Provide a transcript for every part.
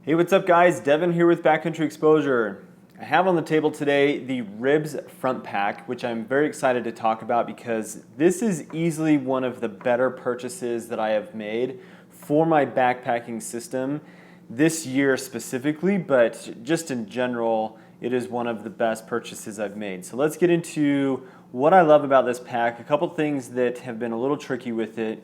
Hey, what's up guys? Devin here with Backcountry Exposure. I have on the table today the Ribz Front Pack, which I'm very excited to talk about because this is easily one of the better purchases that I have made for my backpacking system this year specifically, but just in general, it is one of the best purchases I've made. So let's get into what I love about this pack, a couple things that have been a little tricky with it,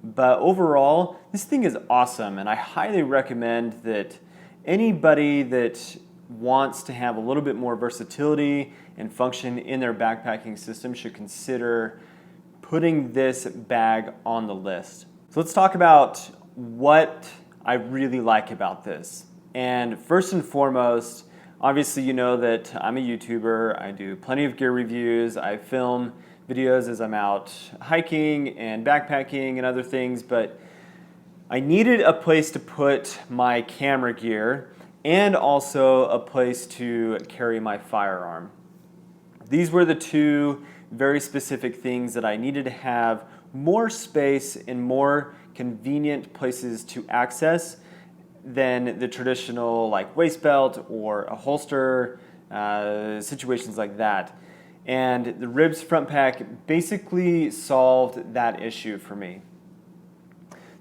but overall, this thing is awesome and I highly recommend that anybody that wants to have a little bit more versatility and function in their backpacking system should consider putting this bag on the list. So let's talk about what I really like about this. And first and foremost, obviously you know that I'm a YouTuber, I do plenty of gear reviews, I film videos as I'm out hiking and backpacking and other things, but I needed a place to put my camera gear and also a place to carry my firearm. These were the two very specific things that I needed to have more space and more convenient places to access than the traditional like waist belt or a holster, situations like that. And the Ribz Front Pack basically solved that issue for me.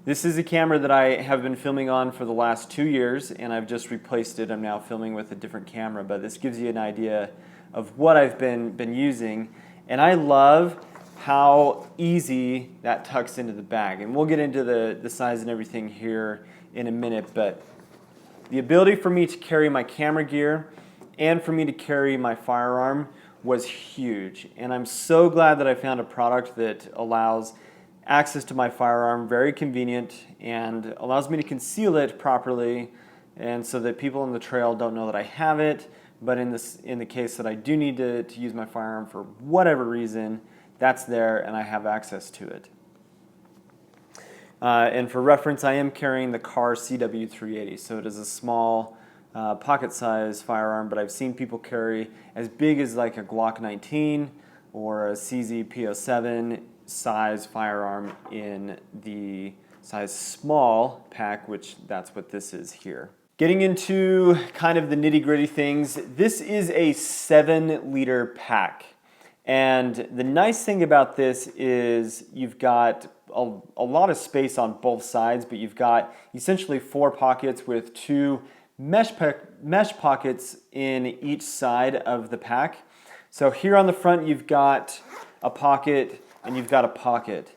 This is a camera that I have been filming on for the last 2 years and I've just replaced it. I'm now filming with a different camera, but this gives you an idea of what I've been using. And I love how easy that tucks into the bag. And we'll get into the size and everything here in a minute, but the ability for me to carry my camera gear and for me to carry my firearm was huge. And I'm so glad that I found a product that allows access to my firearm, very convenient, and allows me to conceal it properly, and so that people on the trail don't know that I have it, but in the case that I do need to use my firearm for whatever reason, that's there and I have access to it. And for reference, I am carrying the Car CW380, so it is a small pocket-sized firearm, but I've seen people carry as big as like a Glock 19 or a CZ P07 size firearm in the size small pack, which that's what this is here. Getting into kind of the nitty-gritty things, this is a 7-liter pack. And the nice thing about this is you've got a lot of space on both sides, but you've got essentially 4 pockets with 2 mesh pockets in each side of the pack. So here on the front you've got a pocket and you've got a pocket.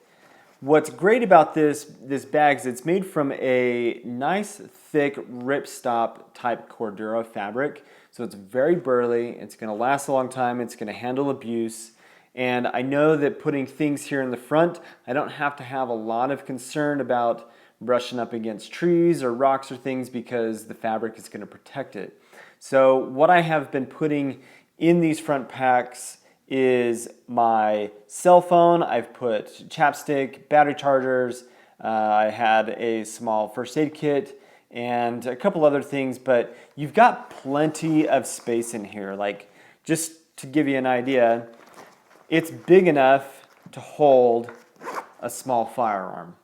What's great about this bag is it's made from a nice thick ripstop type Cordura fabric. So it's very burly, it's gonna last a long time, it's gonna handle abuse. And I know that putting things here in the front, I don't have to have a lot of concern about brushing up against trees or rocks or things because the fabric is gonna protect it. So what I have been putting in these front packs is my cell phone. I've put chapstick, battery chargers, I had a small first aid kit and a couple other things, but you've got plenty of space in here. Like, just to give you an idea, it's big enough to hold a small firearm.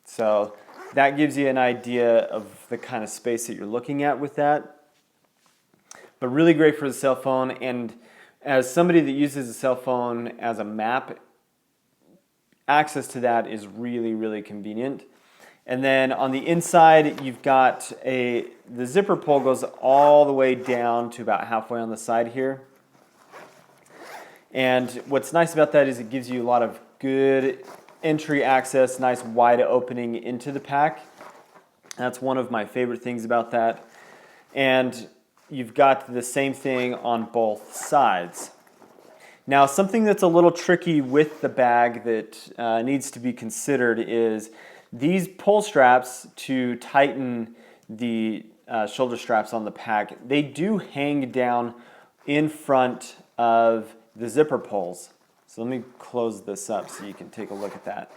So that gives you an idea of the kind of space that you're looking at with that. But really great for the cell phone, and as somebody that uses a cell phone as a map, access to that is really, really convenient. And then on the inside, you've got the zipper pull goes all the way down to about halfway on the side here. And what's nice about that is it gives you a lot of good entry access, nice wide opening into the pack. That's one of my favorite things about that. And you've got the same thing on both sides. Now, something that's a little tricky with the bag that needs to be considered is these pull straps to tighten the shoulder straps on the pack. They do hang down in front of the zipper pulls. So let me close this up so you can take a look at that.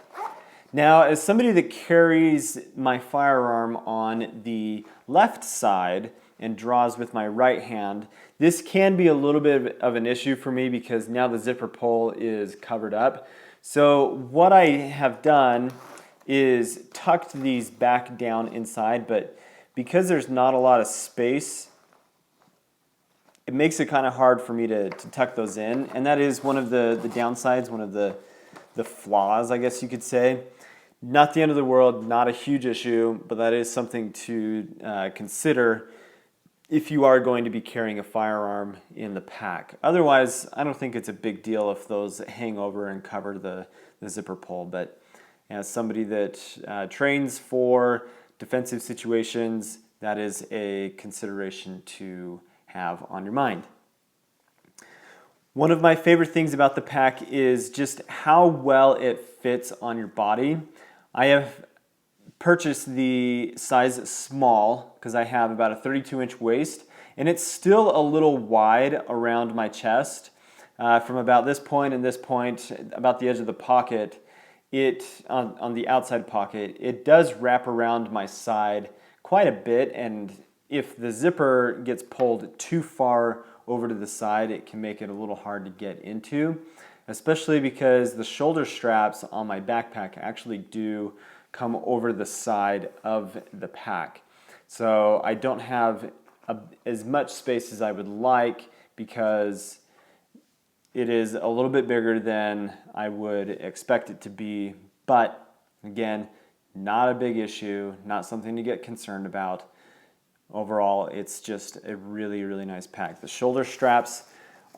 Now, as somebody that carries my firearm on the left side and draws with my right hand, this can be a little bit of an issue for me because now the zipper pull is covered up. So what I have done is tucked these back down inside, but because there's not a lot of space, it makes it kind of hard for me to tuck those in, and that is one of the downsides, one of the flaws, I guess you could say. Not the end of the world, not a huge issue, but that is something to consider if you are going to be carrying a firearm in the pack. Otherwise, I don't think it's a big deal if those hang over and cover the zipper pull, but as somebody that trains for defensive situations, that is a consideration to have on your mind. One of my favorite things about the pack is just how well it fits on your body. I have purchased the size small because I have about a 32-inch waist, and it's still a little wide around my chest. From about this point and this point, about the edge of the pocket, on the outside pocket, it does wrap around my side quite a bit, and if the zipper gets pulled too far over to the side, it can make it a little hard to get into, especially because the shoulder straps on my backpack actually do come over the side of the pack. So I don't have as much space as I would like because it is a little bit bigger than I would expect it to be, but again, not a big issue, not something to get concerned about. Overall, it's just a really, really nice pack. The shoulder straps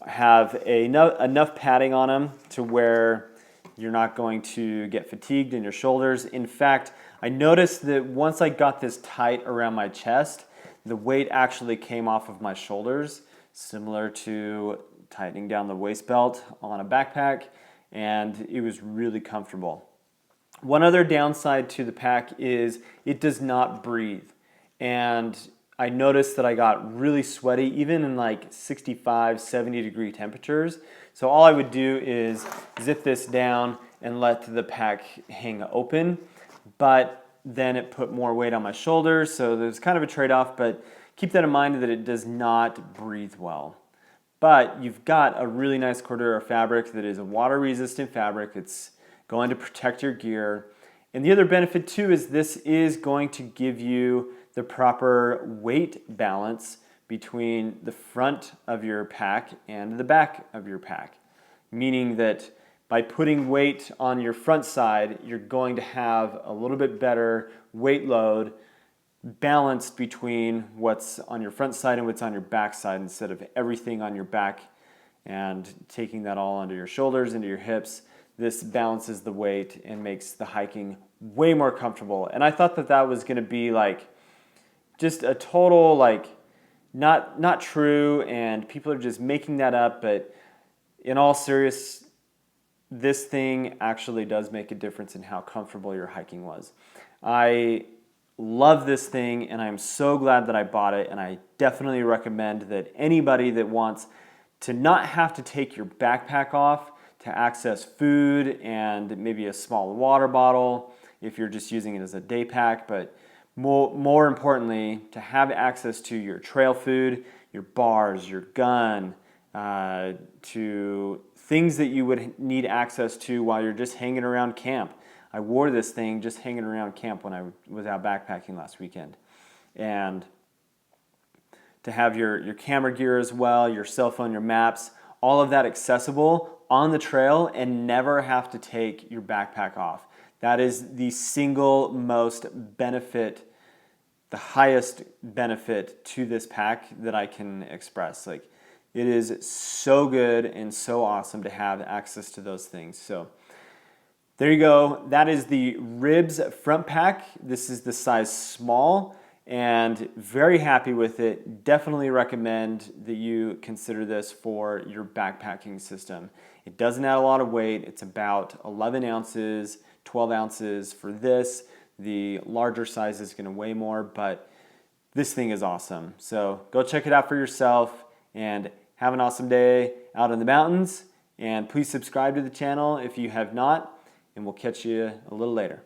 have enough padding on them to where you're not going to get fatigued in your shoulders. In fact, I noticed that once I got this tight around my chest, the weight actually came off of my shoulders, similar to tightening down the waist belt on a backpack, and it was really comfortable. One other downside to the pack is it does not breathe, and I noticed that I got really sweaty even in like 65, 70 degree temperatures. So all I would do is zip this down and let the pack hang open, but then it put more weight on my shoulders, so there's kind of a trade-off, but keep that in mind that it does not breathe well. But you've got a really nice Cordura fabric that is a water-resistant fabric. It's going to protect your gear. And the other benefit too is this is going to give you the proper weight balance between the front of your pack and the back of your pack. Meaning that by putting weight on your front side, you're going to have a little bit better weight load balanced between what's on your front side and what's on your back side, instead of everything on your back and taking that all onto your shoulders, into your hips. This balances the weight and makes the hiking way more comfortable. And I thought that that was going to be like just a total not true, and people are just making that up, but in all seriousness, this thing actually does make a difference in how comfortable your hiking was. I love this thing, and I'm so glad that I bought it, and I definitely recommend that anybody that wants to not have to take your backpack off to access food and maybe a small water bottle if you're just using it as a day pack, but more importantly, to have access to your trail food, your bars, your gun, to things that you would need access to while you're just hanging around camp. I wore this thing just hanging around camp when I was out backpacking last weekend. And to have your camera gear as well, your cell phone, your maps, all of that accessible on the trail and never have to take your backpack off. That is the single most benefit, the highest benefit to this pack that I can express. Like, it is so good and so awesome to have access to those things. So there you go. That is the Ribz Front Pack. This is the size small, and very happy with it. Definitely recommend that you consider this for your backpacking system. It doesn't add a lot of weight. It's about 11 ounces, 12 ounces for this. The larger size is going to weigh more, but this thing is awesome. So go check it out for yourself and have an awesome day out in the mountains. And please subscribe to the channel if you have not, and we'll catch you a little later.